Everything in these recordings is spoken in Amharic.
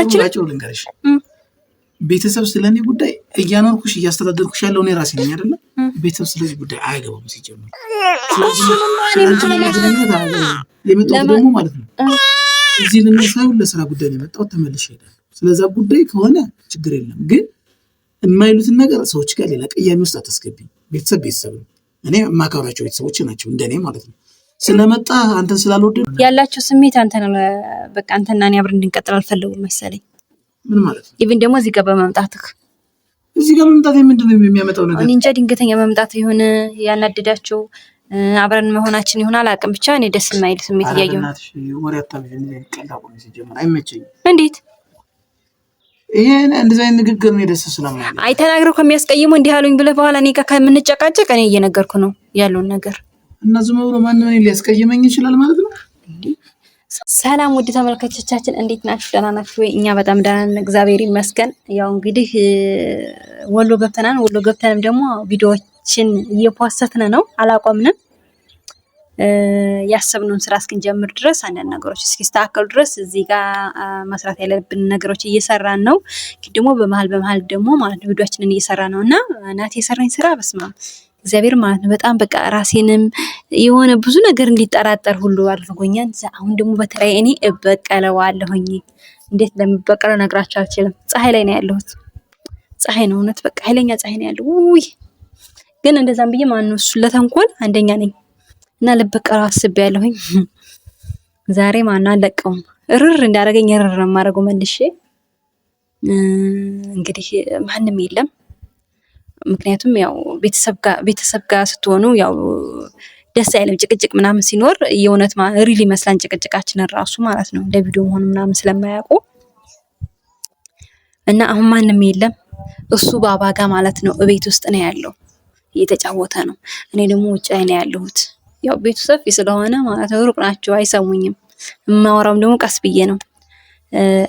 አላችሁ ልንገርሽ ቤተሰብ ስለኔ ጉዳይ እያኖርኩሽ እያስተዳደርኩሽ ያለው እኔ ራሴ ነኝ አይደል ቤተሰብ ስለዚህ ጉዳይ አይገባም ሲጀምር ለምን ደግሞ ማለት ነው እዚህ ለነሳው ለስራ ጉዳይ ነው የመጣው ተመልሼ ሄዳለሁ ስለዛ ጉዳይ ከሆነ ችግር የለም ግን የማይሉትን ነገር ሰዎች ጋር ሌላ ቀያሚ ውስጥ አታስገቢኝ ቤተሰብ ነው እኔ ማካውራቸው ቤተሰቦች ናቸው እንደኔ ማለት ነው ስለመጣ አንተን ስላልወደድ ያላችሁ ስሜት አንተን በቃ አንተና እኔ አብረን እንድንቀጥል አልፈለጉም መሰለኝ ምን ማለት ነው ኢቭን ደግሞ እዚህ ጋር በመምጣትህ እዚህ ጋር መምጣት ምንድነው የሚያመጣው ነገር እኔ እንጃ ድንገተኛ መምጣት ይሁን ያናደዳቸው አብረን መሆናችን ይሁን አላውቅም ብቻ እኔ ደስ የማይል ስሜት እያየሁ ነው ወሬ አታብዥኝ ቀላቁ ነው ሲጀምር አይመቸኝም እንዴት ይሄን እንደዚህ አይነት ንግግር ነው ደስ ስለማይል አይ ተናግረው ከሚያስቀይሙ እንዲህ አሉኝ ብለህ በኋላ እኔ ከምንጨቃጨቅ እኔ እየነገርኩ ነው ያለውን ነገር እና ዝም ብሎ ማንንም ሊያስቀይመኝ ይችላል ማለት ነው ሰላም ውድ ተመልካቾቻችን እንዴት ናችሁ ደህና ናችሁ ወይ እኛ በጣም ደህና ነን እግዚአብሔር ይመስገን ያው እንግዲህ ወሎ ገብተናል ደግሞ ቪዲዮዎችን እየፖስተትን ነው አላቆምንም ያሰብነውን ስራ እስክንጀምር ድረስ አንዳንድ ነገሮች እስኪስተካከሉ ድረስ እዚህ ጋር መስራት ያለብን ነገሮች እየሰራን ነው ደግሞ በመሃል ደግሞ ማለት ቪዲዮዎችን እየሰራን ነውና እናቴ የሰራኝ ስራ በስማ እግዚአብሔር ማለት ነው በጣም በቃ ራሴንም የሆነ ብዙ ነገር እንዲጠራጠር ሁሉ አድርጎኛል አሁን ደግሞ በተለይ እኔ እበቀለዋለሁኝ እንዴት ለምበቀለው ነግራችሁ አልችልም ፀሐይ ላይ ነው ያለሁት ፀሐይ ነው እውነት በቃ ኃይለኛ ፀሐይ ነው ያለው ውይ ግን እንደዛም ብዬ ማን ነው እሱ ለተንኮል አንደኛ ነኝ እና ልበቀለው አስቤያለሁኝ ዛሬ ማን አለቀው እርር እንዳደረገኝ እርር ነው ማረገው መልሼ እንግዲህ ማንንም የለም ምክንያቱም ያው ቤተሰብ ጋር ስትሆኑ ያው ደስ አይልም ጭቅጭቅ ምናምን ሲኖር የእውነት ሪሊ መስላን ጭቅጭቃችን ራሱ ማለት ነው ለቪዲዮ ሆኖ ምናምን ስለማያውቁ እና አሁን ማንንም የለም እሱ ባባ ጋር ማለት ነው እቤት ውስጥ ነው ያለው እየተጫወተ ነው እኔ ደግሞ ውጭ ላይ ነው ያለሁት ያው ቤቱ ሰፊ ስለሆነ ማለት ነው ሩቅ ናቸው አይሰሙኝም የማወራውም ደግሞ ቀስ ብዬ ነው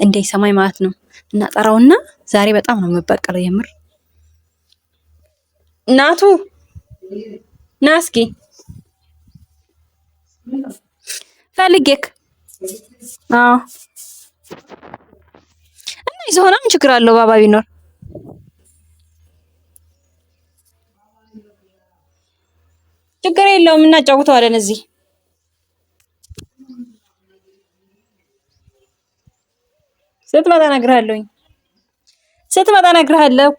እንዳይሰማኝ ማለት ነው እና ጠራውና ዛሬ በጣም ነው መበቀለው የምር ናቱ ናስኪ ፈልጌክ አዎ እና ይዘሆናም ችግር አለው ባባ ቢኖር ችግር የለውም እናጫውተዋለን እዚህ ስትመጣ እነግርሃለሁ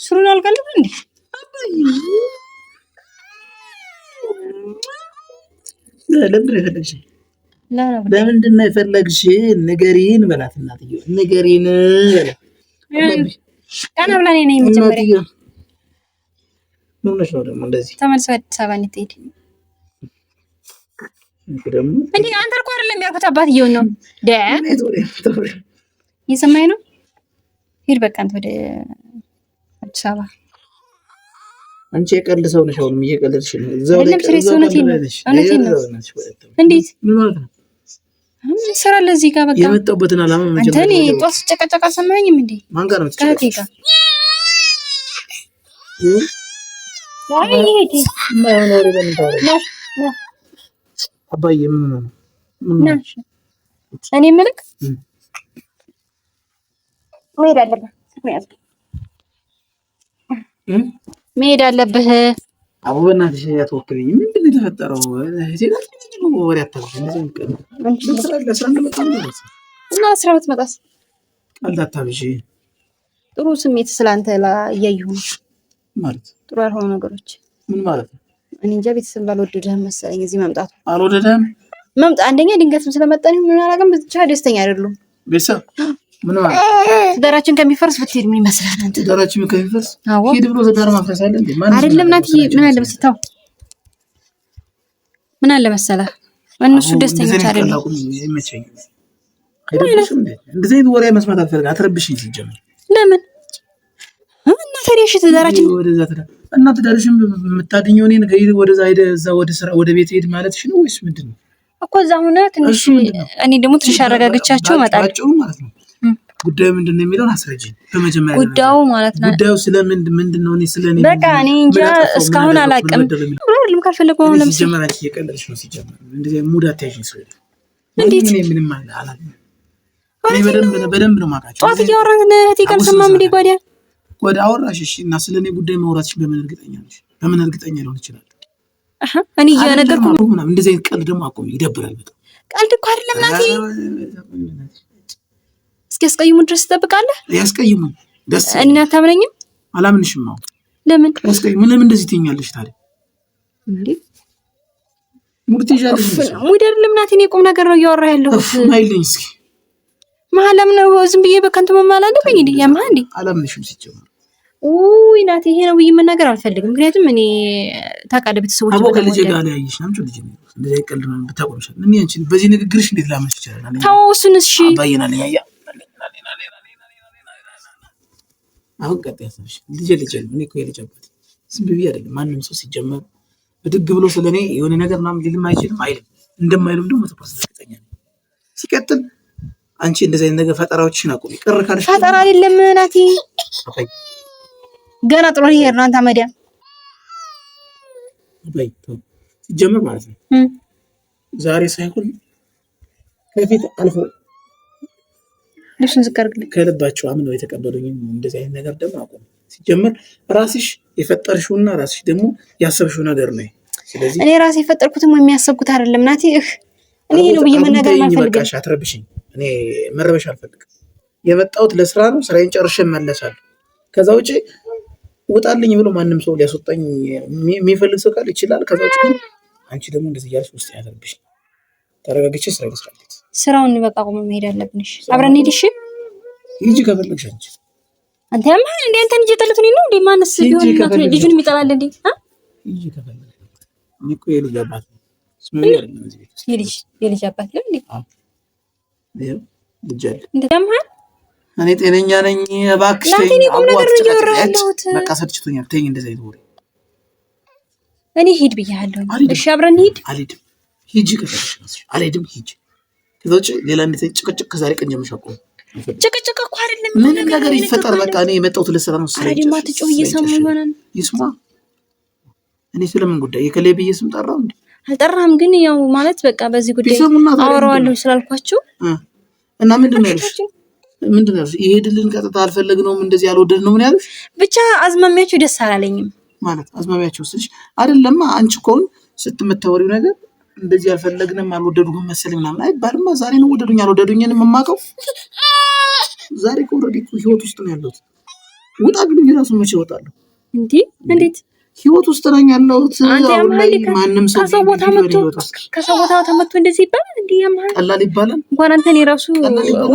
ሱሩን አልቀልም እንዴ ለምንድን ነው የፈለግሽ ንገሪን በላት እናትዬ ንገሪን ቀና ብላ ነኝ መጀመሪያ ምን ነው ደግሞ እንደዚህ ተመልሰው አዲስ አበባ እንድትሄድ ደግሞ እንዴ አንተ እኮ አይደለም ያልኩት አባትዬው ነው እየሰማኸኝ ነው ሂድ በቃ አንተ ወደ አዲስ አበባ አንቺ የቀልድ ሰው ነሽ አሁን እየቀለድሽ ነው እዛው ላይ እንዴት ምን ማለት ነው ስራ ለዚህ ጋር በቃ የመጣሁበትን አላማ አንተ እኔ ጧት ጨቀጨቃ ሰማኸኝም እንዴ ማን ጋር ነው ከቴጋ አባዬ ምን ነው እኔ ምልክ መሄድ አለብህ አቡ በእናትሽ ያተወክልኝ ምንድን ነው የተፈጠረው እዚህ ጋር ነው ወሬ አታውቅም እንደዚህ እና ስራ ብትመጣስ ቀልድ አታብዢ ጥሩ ስሜት ስላንተ እያየሁ ነው ማለት ጥሩ ያልሆኑ ነገሮች ምን ማለት ነው እኔ እንጃ ቤተሰብ ባልወደደህም መሰለኝ እዚህ መምጣቱ አልወደደህም አንደኛ ድንገትም ስለመጣን ምን አላውቅም ብቻ ደስተኛ አይደሉም ቤተሰብ ምን ማለት ትዳራችን ከሚፈርስ ብትሄድ ምን ይመስላል አንተ ትዳራችን ከሚፈርስ ሄድ ብሎ ትዳር ማፍረስ አለ እንዴ አይደለም ናቲ ምን አለ መሰለህ ምን አለ መሰለህ እነሱ ደስተኞች አይደሉም ይመቸኝ አይደለም እንዴ እንደዚህ አይነት ወሬ መስማት አልፈልግም አትረብሽኝ ሲጀምር ለምን እና ታዲያሽ ትዳራችን ወደዛ እና ትዳርሽን የምታድኘው እኔ ወደዛ ሄደ እዛ ወደ ስራ ወደ ቤት ሄድ ማለትሽ ነው ወይስ ምንድነው እኮ እዛ ሆነ ትንሽ እኔ ደግሞ ትንሽ አረጋግቻቸው እመጣለሁ ማለት ነው። ጉዳዩ ምንድነው የሚለውን አስረጂኝ በመጀመሪያ። ጉዳዩ ማለት ነው ጉዳዩ ስለምን ምንድነው? እኔ ስለኔ በቃ እኔ እንጃ እስካሁን አላውቅም። ምንም ካልፈለኩ አሁን ለምን ሲጀመር አንቺ እየቀለድሽ ነው። ሲጀመር እንደዚህ ሙድ አትያዥኝ። ሰው እንዴት እኔ ምንም አላለም። እኔ በደንብ ነው የማውቃቸው። ጠዋት እያወራን እህቴ ካልሰማም እንደ ጓዳ አወራሽ። እሺ እና ስለኔ ጉዳይ ማውራትሽ በምን እርግጠኛ ነሽ? በምን እርግጠኛ ሊሆን ይችላል? እኔ እየነገርኩ ምናምን እንደዚህ አይነት ቀልድ ደግሞ አቆም። ይደብራል በጣም። ቀልድ እኮ አይደለም ናቲ። እስኪ ያስቀይሙን ድረስ ትጠብቃለህ? ያስቀይሙን ደስ እኔ አታምነኝም? አላምንሽም። አሁን ለምን ያስቀይሙን? ለምን እንደዚህ ትይኛለሽ ታዲያ? እንዴ ሙድ ትይዣለሽ? ሙድ አይደለም ናቲ። እኔ ቁም ነገር ነው እያወራህ ያለሁት። ማይልኝ እስኪ ማለም ነው ዝም ብዬ በከንቱ መማል አለብኝ እንዴ? ያማህ እንዴ? አላምንሽም ሲጀመር። ኡይ ናቲ ይሄ ነው ብዬ መናገር አልፈልግም። ምክንያቱም እኔ ታውቃለህ ቤተሰቦች አቦ ከልጄ ጋር ላይ ያይሽ ናምጭ ልጅ ነው እንደዚህ ቀልድ ነው ብታቆምሽ። ምን ያንቺን በዚህ ንግግርሽ እንዴት ላመሽ ይችላል? ታው እሱንስ እሺ አባየናል ያያ አሁን ቀጥ ያሰብሽ ልጅ ነው። እኔ እኮ የልጅ አባት ዝም ብዬ አይደለም። ማንም ሰው ሲጀመር ብድግ ብሎ ስለኔ የሆነ ነገር ምናምን ሊልም አይችልም አይልም። እንደማይልም ደግሞ ተቆስ ዘጠኛ ነው። ሲቀጥል አንቺ እንደዚህ አይነት ነገር ፈጠራዎችሽን አቁሚ። ቅር ካለሽ ፈጠራ አይደለም ናቲ። ገና ጥሩ ይሄር ነው አንተ መዲያ አባይ ሲጀመር ማለት ነው ዛሬ ሳይሆን ከፊት አልፎ ልብሱን ዝቀርግልኝ ከልባቸው አምነው የተቀበሉኝ እንደዚህ አይነት ነገር ደግሞ አቁም። ሲጀመር ራስሽ የፈጠርሽውና ራስሽ ደግሞ ያሰብሽው ነገር ነው። ስለዚህ እኔ ራሴ የፈጠርኩትም የሚያሰብኩት አይደለም ናቲ። እኔ ነው ብዬ መናገር ማልፈልግ። በቃ አትረብሽኝ። እኔ መረበሽ አልፈልግም። የመጣሁት ለስራ ነው። ስራዬን ጨርሼ እመለሳለሁ። ከዛ ውጪ ውጣልኝ ብሎ ማንም ሰው ሊያስወጣኝ የሚፈልግ ሰው ካለ ይችላል። ከዛ ውጪ ግን አንቺ ደግሞ እንደዚህ ያልሽ ውስጥ ያደርብሽ። ተረጋግቼ ስራ ልስራለሁ። ስራውን በቃ ቆመ መሄድ አለብን። እሺ አብረን እንሂድ። እሺ ሂጂ ከፈለግሽ አንቺ። አንተ ያማህ እንዴ አንተን እየጠሉት ነው እንዴ? ማንስ ቢሆን ልጁን የሚጠላል እንዴ? ሂጂ ከፈለግሽ። እኔ እኮ የልጅ አባት ነው። ስምኝ አይደለም እዚህ ቤት የልጅ አባት ነው እንዴ? አዎ ልጅ አለ እንዴ? ያማህ እኔ ጤነኛ ነኝ። እባክሽ ተይኝ። በቃ ሰልችቶኛል። ተይኝ እንደዚህ አይነት ወሬ። እኔ ሂድ ብያለሁ። እሺ አብረን ሂድ። አልሄድም። ሂጂ ከፈለግሽ። አልሄድም። ሂጂ። ከዛ ውጪ ሌላ እንደዚህ ጭቅጭቅ ከዛሬ ቀን ጀምሮ አቆም። ጭቅጭቅ እኮ አይደለም ምንም ነገር ይፈጠር። በቃ እኔ የመጣሁት ለስራ ነው። አሬማ ትጮህ እየሰሙ ይሆናል። ይስማ። እኔ ስለምን ጉዳይ የከሌ ብዬ ስም ጠራው እንዴ? አልጠራህም፣ ግን ያው ማለት በቃ በዚህ ጉዳይ አወራዋለሁ ስላልኳችሁ እና ምንድን ነው ያልሽ? ምንድን ነው ያልሽ? ይሄድልን ቀጥታ አልፈለግነውም እንደዚህ ያልወደድነው ምን ያልሽ? ብቻ አዝማሚያችሁ ደስ አላለኝም። ማለት አዝማሚያችሁ ስልሽ አይደለም አንቺ እኮ ስትመታወሪው ነገር እንደዚህ ያልፈለግንም አልወደዱህም መሰለኝ ምናምን አይባልም። ዛሬ ነው ወደዱኝ አልወደዱኝን የማውቀው። ዛሬ እኮ ኦልሬዲ ህይወት ውስጥ ነው ያለሁት። ውጣ ቢሉኝ እራሱ መቼ እወጣለሁ እንዴ? እንዴት ህይወት ውስጥ ነኝ ያለሁት? አሁን ላይ ማንም ሰው ከሰው ቦታ ተመቶ እንደዚህ ይባላል እንዴ? ያማህ ቀላል ይባላል። እንኳን አንተ እኔ ራሱ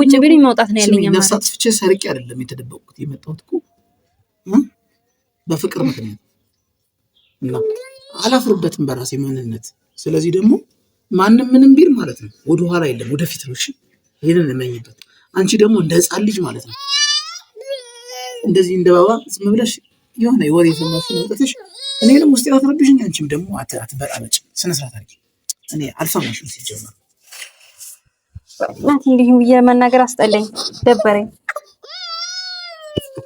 ውጭ ቢሉኝ መውጣት ነው ያለኝ። ማለት ነፍሳት ፍቼ ሰርቄ አይደለም የተደበቁት። የመጣሁት እኮ በፍቅር ምክንያት እና አላፍርበትም በራሴ ማንነት። ስለዚህ ደግሞ ማንም ምንም ቢል ማለት ነው ወደ ኋላ የለም ወደፊት ነው። እሺ ይሄንን እመኝበት። አንቺ ደግሞ እንደ ህፃን ልጅ ማለት ነው እንደዚህ እንደ ባባ ዝም ብለሽ የሆነ የወሬ ሰማሽ ነው ወጥተሽ እኔንም ውስጥ ያትረብሽኝ። አንቺም ደግሞ አትበጣበጭ። ስነ ስርዓት አድርጊ። እኔ አልሰማሽም ሲጀመር ናቲ። እንዲህ ብዬ መናገር አስጠላኝ፣ ደበረኝ።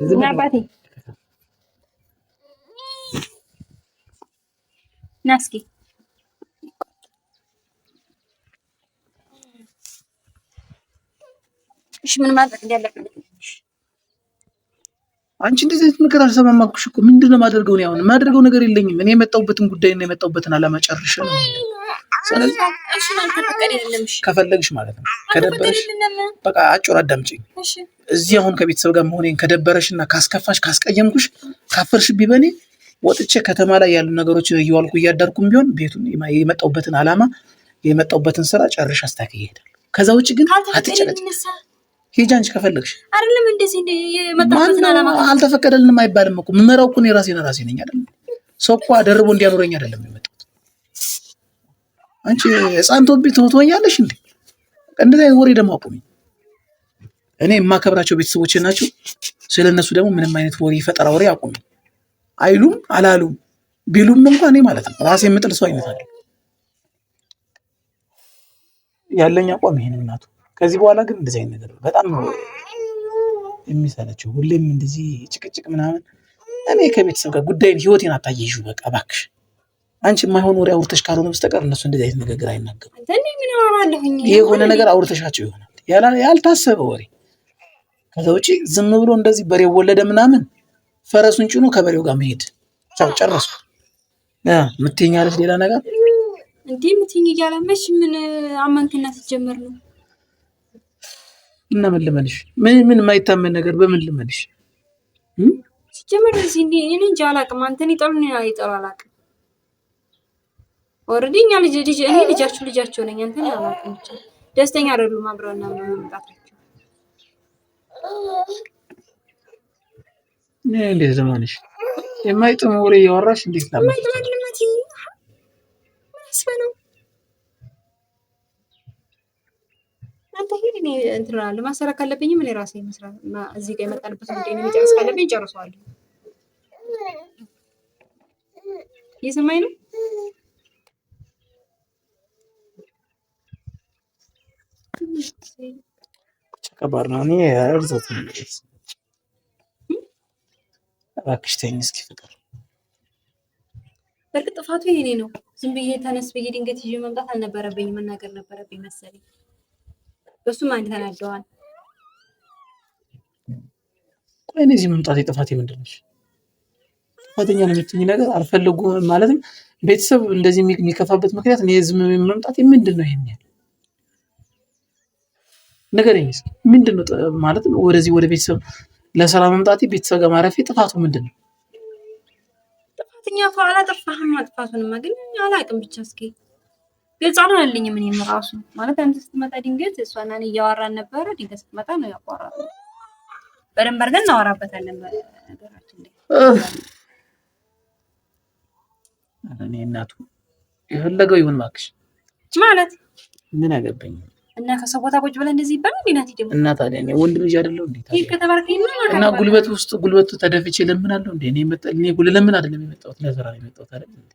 እና አባቴ ና እስኪ እሺ ምን ማድረግ እንዳለብን አንቺ እንደዚህ አይነት ነገር አልሰማም አልኩሽ እኮ። ምንድን ነው የማደርገው? ነው አሁን የማደርገው ነገር የለኝም። እኔ የመጣሁበትን ጉዳይ እና የመጣሁበትን ዓላማ ጨርሼ ነው። ስለዚህ እሺ ማለት ተፈቀደልኝ። ከፈለግሽ ማለት ነው ከደበረሽ በቃ አጭር አዳምጪኝ። እሺ እዚህ አሁን ከቤተሰብ ጋር መሆኔን ከደበረሽና ካስከፋሽ ካስቀየምኩሽ ካፈርሽብኝ በኔ ወጥቼ ከተማ ላይ ያሉ ነገሮችን እየዋልኩ እያደርኩም ቢሆን ቤቱን የመጣሁበትን ዓላማ የመጣሁበትን ስራ ጨርሼ አስተካክዬ እሄዳለሁ። ከዛ ውጪ ግን አትጨነቂ። ሂጂ አንቺ ከፈለግሽ አይደለም እንደዚህ እንደ የመጣሁበትን ዓላማ አልተፈቀደልንም አይባልም እኮ። ምመራው እኮ እኔ ራሴ ነኝ አይደል? ሰው እኮ ደርቦ እንዲያኖረኝ አይደለም የመጣሁት። አንቺ ህፃን ትሆኛለሽ እንዴ? እንደዚህ አይነት ወሬ ደግሞ አቁሚ። እኔ የማከብራቸው ቤተሰቦቼ ናቸው። ስለነሱ ደግሞ ምንም አይነት ወሬ ፈጠራ ወሬ አቁሚ። አይሉም አላሉም ቢሉም እንኳን እኔ ማለት ነው ራሴ የምጥል ሰው አይነት አይደል። ያለኝ አቋም ይሄን እናቱ። ከዚህ በኋላ ግን እንደዚህ አይነት ነገር በጣም ነው የሚሰለችው። ሁሌም እንደዚህ ጭቅጭቅ ምናምን። እኔ ከቤተሰብ ጋር ጉዳይን ህይወቴን አታየሹ። በቃ እባክሽ አንቺ የማይሆን ወሬ አውርተሽ ካልሆነ በስተቀር እነሱ እንደዚህ አይነት ነገር አይናገሩም። የሆነ ነገር አውርተሻቸው ይሆናል ያልታሰበ ወሬ። ከዛ ውጪ ዝም ብሎ እንደዚህ በሬው ወለደ ምናምን ፈረሱን ጭኖ ከበሬው ጋር መሄድ ቻው ጨረስኩ። ምትኛለሽ ሌላ ነገር እንዴ? ምትኝ እያለመሽ ምን አማንከና ሲጀመር ነው እና ምን ልመልሽ? ምን የማይታመን ነገር በምን ልመልሽ? ሲጀመር እዚህ እንዴ እኔ እንጃ አላውቅም። አንተን ይጠሉኝ አይጠሉ አላውቅም። ኦሬዲ እኛ እኔ ልጃቸው ነኝ። አንተን አላውቅም። ብቻ ደስተኛ አይደሉም አብረውና መምጣታቸው። እንዴት ለማንሽ የማይጥም ወሬ እያወራሽ እንዴት ታማኝ ነው? አንተ ሄድኔ እንትና ለማሰራ ካለብኝ ምን ራሴ መስራት እዚህ ጋር የመጣንበት ጉዳይ ነው። መጨረስ ካለብኝ ጨርሰዋለሁ። እየሰማኝ ነው? ከባድ ነው። እኔ እርዛት ነው እባክሽ ተይኝ እስኪ ፍቅር። በርግጥ ጥፋቱ የኔ ነው። ዝም ብዬ ተነስ ብዬ ድንገት ይዤ መምጣት አልነበረብኝም፣ መናገር ነበረብኝ መሰለኝ። በሱም አንድ ተናደዋል። ቆይ እዚህ መምጣት የጥፋቴ ምንድን ነው? ጥፋተኛ ነው የምትይኝ ነገር አልፈልጉም ማለትም ቤተሰብ እንደዚህ የሚከፋበት ምክንያት እኔ ዝም መምጣት ምንድን ነው? ይሄን ያህል ንገረኝ እስኪ ምንድን ነው ማለት ነው? ወደዚህ ወደ ቤተሰብ ለስራ መምጣቴ ቤተሰብ ጋር ማረፌ ጥፋቱ ምንድን ነው? ጥፋተኛ አላጠፋህም። ጥፋቱንማ ግን አላውቅም። ብቻ እስኪ ግልጽ አልሆነልኝም። እኔም እራሱ ማለት አንተ ስትመጣ ድንገት እሷና እኔ እያወራን ነበረ። ድንገት ስትመጣ ነው ያቋራነው። በደንብ አድርገን እናወራበታለን ነገራችን ላይ። እኔ እናቱ የፈለገው ይሁን እባክሽ ማለት ምን አገባኝ እና ከሰው ቦታ ቁጭ ብለህ እንደዚህ ይባላል። እናቴ ደግሞ እና ታዲያ እኔ ወንድ ልጅ አይደለሁ እንዴ? ይሄ ከተባረከኝ እና ጉልበቱ ተደፍቼ ለምናለሁ እንዴ? እኔ ለምን አይደለም የመጣሁት ለስራ ነው የመጣሁት አይደል እንዴ?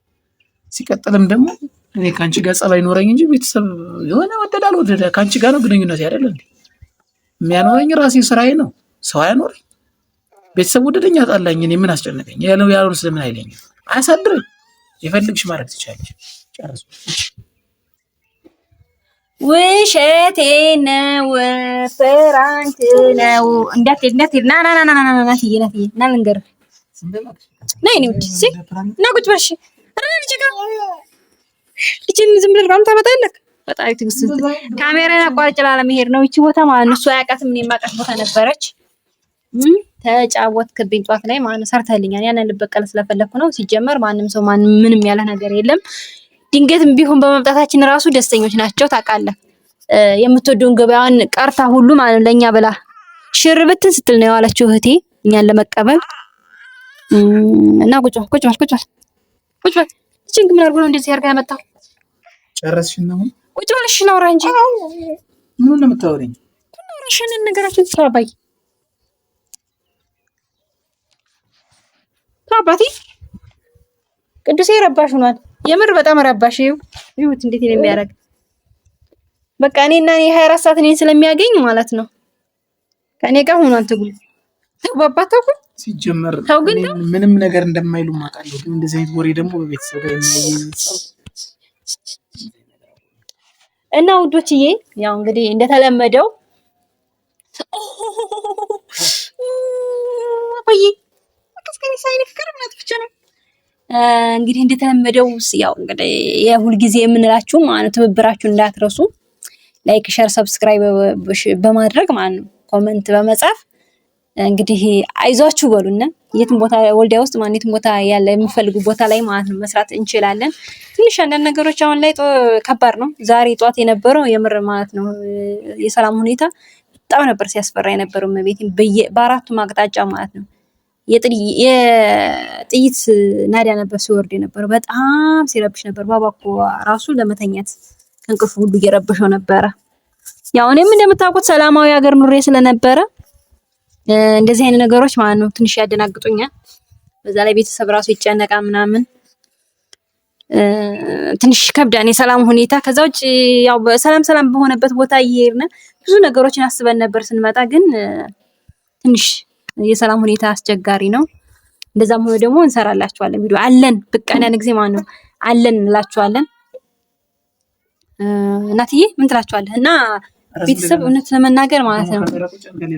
ሲቀጥልም ደግሞ እኔ ካንቺ ጋር ጸባይ ኖረኝ እንጂ ቤተሰብ የሆነ ወደዳል ወደዳ ካንቺ ጋር ነው ግንኙነት አይደል እንዴ? የሚያኖረኝ ራሴ ስራዬ ነው። ሰው አያኖረኝ። ቤተሰብ ወደደኛ ጣላኝ። እኔ ምን አስጨነቀኝ? ያለውን ስለምን አይለኝም? አያሳድረኝ። የፈልግሽ ማድረግ ትችላለሽ። ጨርሱ። ውሸቴ ነው ፍራንክ ነው። እንዳትሄድ ና ልንገርህ። ነይ ነው እና ቁጭ በል እሺ። ልጅን ዝም ብለህ ነው ታመጣለህ። በጣም ትግስት ካሜራን አቋርጬ ላለመሄድ ነው። ይቺ ቦታ ማለት ነው እሱ አያውቃትም። እኔ የማውቃት ቦታ ነበረች። ተጫወትክብኝ ጧት ላይ ማለት ነው። ሰርተህልኛል። ያንን ልበቀል ስለፈለኩ ነው። ሲጀመር ማንም ሰው ምንም ያለ ነገር የለም። ድንገትም ቢሆን በመምጣታችን ራሱ ደስተኞች ናቸው። ታውቃለህ የምትወደውን ገበያዋን ቀርታ ሁሉ ማለት ነው ለኛ ብላ ሽርብትን ስትል ነው የዋለችው እህቴ እኛን ለመቀበል እና ቁጭ በል ጭንቅ ምን አድርጎ ነው እንደዚህ አድርጋ ያመጣው? ጨረስሽ ነው? ቁጭ በል እሺ። ናውራ እንጂ ምን ነው የምታወሪኝ? ኩራሽን ነገራችን ተባባይ ታባቲ ቅዱሴ ረባሽ ሆኗል። የምር በጣም ረባሽ። ይሁት እንዴት ነው የሚያደርግ? በቃ እኔና እኔ 24 ሰዓት እኔን ስለሚያገኝ ማለት ነው ከኔ ጋር ሆኗል ትግሉ። ተባባታው ሲጀመር ምንም ነገር እንደማይሉ ማቃለው። ግን እንደዚህ አይነት ወሬ ደግሞ በቤተሰብ ጋር የሚያየው እና ውዶችዬ ያው እንግዲህ እንደተለመደው እንግዲህ እንደተለመደው ያው እንግዲህ የሁል ጊዜ የምንላችሁ ማለት ትብብራችሁ እንዳትረሱ። ላይክ፣ ሼር፣ ሰብስክራይብ በማድረግ ማለት ነው ኮሜንት በመጻፍ እንግዲህ አይዟችሁ በሉና የትም ቦታ ወልዲያ ውስጥ ማለት የትም ቦታ ያለ የሚፈልጉ ቦታ ላይ ማለት ነው መስራት እንችላለን። ትንሽ አንዳንድ ነገሮች አሁን ላይ ከባድ ነው። ዛሬ ጧት የነበረው የምር ማለት ነው የሰላም ሁኔታ በጣም ነበር ሲያስፈራ የነበረው መቤቴን በአራቱም አቅጣጫ ማለት ነው የጥይት ናዳ ነበር ሲወርድ የነበረው። በጣም ሲረብሽ ነበር። ባባኮ ራሱ ለመተኛት ከእንቅልፉ ሁሉ እየረበሸው ነበረ። ያው እኔም እንደምታውቁት ሰላማዊ ሀገር ኑሬ ስለነበረ እንደዚህ አይነት ነገሮች ማለት ነው ትንሽ ያደናግጡኛል። በዛ ላይ ቤተሰብ ራሱ ይጨነቃ ምናምን ትንሽ ከብዳን የሰላም ሁኔታ። ከዛ ውጭ ያው ሰላም በሆነበት ቦታ እየሄድን ብዙ ነገሮችን አስበን ነበር ስንመጣ፣ ግን ትንሽ የሰላም ሁኔታ አስቸጋሪ ነው። እንደዛም ሆኖ ደግሞ እንሰራላችኋለን ቪዲዮ አለን። በቀናን ጊዜ ማለት ነው አለን እንላችኋለን። እናትዬ ምን ትላችኋለህ? እና ቤተሰብ እውነት ለመናገር ማለት ነው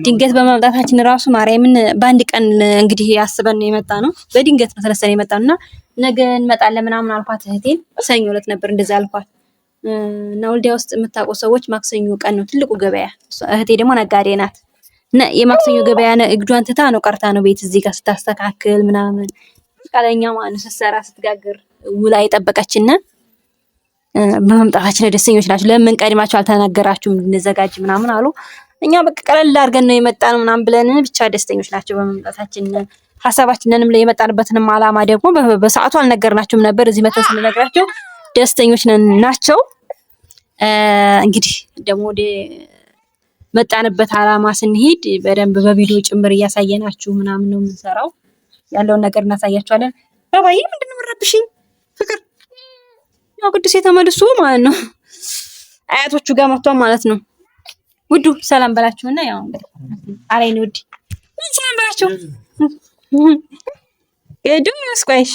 ድንገት በመምጣታችን ራሱ ማርያምን በአንድ ቀን እንግዲህ አስበን የመጣ ነው። በድንገት ነው ተነስተን የመጣነውና ነገ እንመጣለን ምናምን አልኳት እህቴን። ሰኞ ዕለት ነበር እንደዛ አልኳት። እና ወልዲያ ውስጥ የምታውቁ ሰዎች ማክሰኞ ቀን ነው ትልቁ ገበያ። እህቴ ደግሞ ነጋዴ ናት እና የማክሰኞ ገበያ እግዷን ትታ ነው ቀርታ ነው ቤት እዚህ ጋር ስታስተካክል ምናምን ቃለኛ ማለት ስትሰራ ስትጋግር ውላ የጠበቀችን። በመምጣታችን ደስተኞች ናቸው። ለምን ቀድማችሁ አልተናገራችሁም እንዘጋጅ ምናምን አሉ። እኛ በቃ ቀለል አድርገን ነው የመጣነው ምናምን ብለን ብቻ ደስተኞች ናቸው በመምጣታችን። ሐሳባችንንም የመጣንበትንም ዓላማ ደግሞ በሰዓቱ አልነገርናቸውም ነበር። እዚህ መተን ስንነግራቸው ደስተኞች ናቸው። እንግዲህ ደግሞ ወደ መጣንበት ዓላማ ስንሄድ በደንብ በቪዲዮ ጭምር እያሳየናችሁ ምናምን ነው የምንሰራው። ያለውን ነገር እናሳያችኋለን። ባባዬ ምንድን ነው የምትረብሽኝ? ፍቅር ያው ቅዱስ የተመልሶ ማለት ነው አያቶቹ ጋር መጥቷል ማለት ነው። ውዱ ሰላም በላችሁና ያው እንግዲህ አሬን ውድ ምን ሰላም በላችሁ። እዱ ስኳይሽ